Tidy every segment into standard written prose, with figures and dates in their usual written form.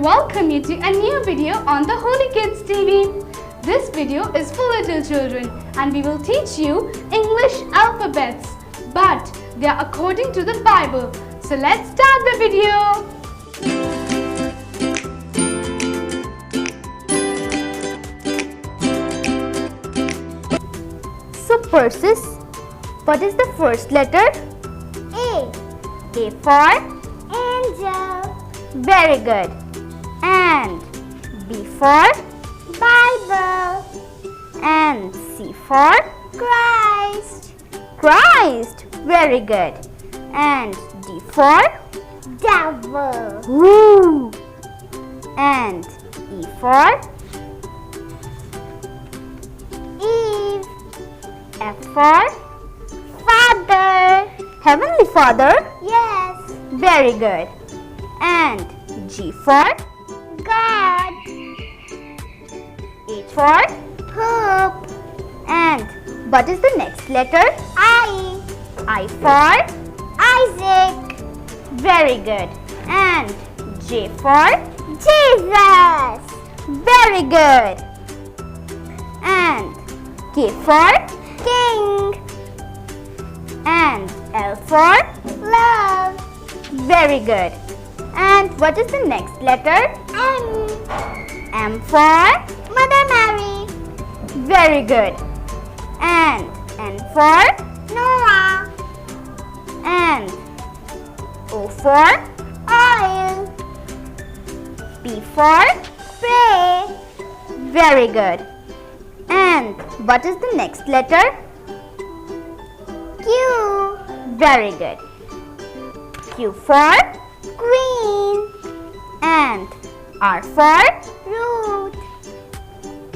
welcome you to a new video on the Holy Kids TV. This video is for little children and we will teach you English alphabets, but they are according to the Bible. So let's start the video. So Persis, what is the first letter? A. A for? Angel. Very good. And B for? Bible. And C for? Christ. Christ. Very good. And D for? Devil. Woo. And E for? Eve. F for? Father. Heavenly Father. Yes. Very good. And G for? God. H for? Hope. And what is the next letter? I. I for? Isaac. Very good. And J for? Jesus. Very good. And K for? King. And L for? Love. Very good. And what is the next letter? M. M for? Mother Mary. Very good. And N for? Noah. And O for? Oil. P for? Pray. Very good. And what is the next letter? Q. Very good. Q for? Queen. And R for? Ruth.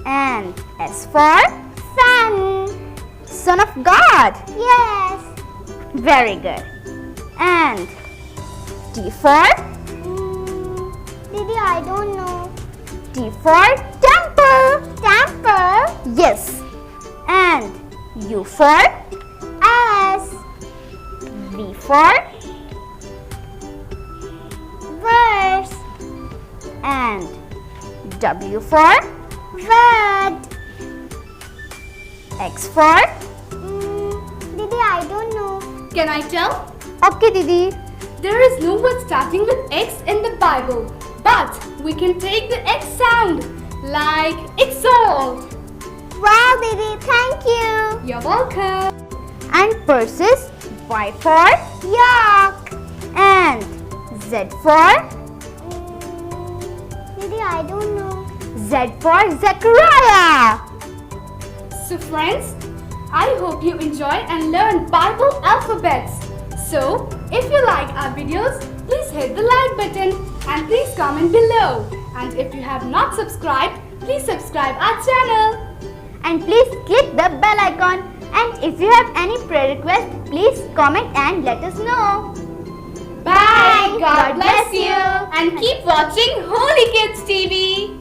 And S for? Son. Son of God. Yes. Very good. And T for? Didi, I don't know. T for? Temple. Temple. Yes. And U for? S. V for? Verse. And W for? Word. X for? Didi, I don't know. Can I tell? Okay, Didi. There is no word starting with X in the Bible, but we can take the X sound like exalt. Wow, Didi, thank you. You're welcome. And Persis, Y for? York. And Z for? Didi, I don't know. Z for Zechariah. So friends, I hope you enjoy and learn Bible alphabets. So, if you like our videos, please hit the like button and please comment below. And if you have not subscribed, please subscribe our channel. And please click the bell icon. And if you have any prayer request, please comment and let us know. Bye. God bless you. And keep watching Holy Kids TV.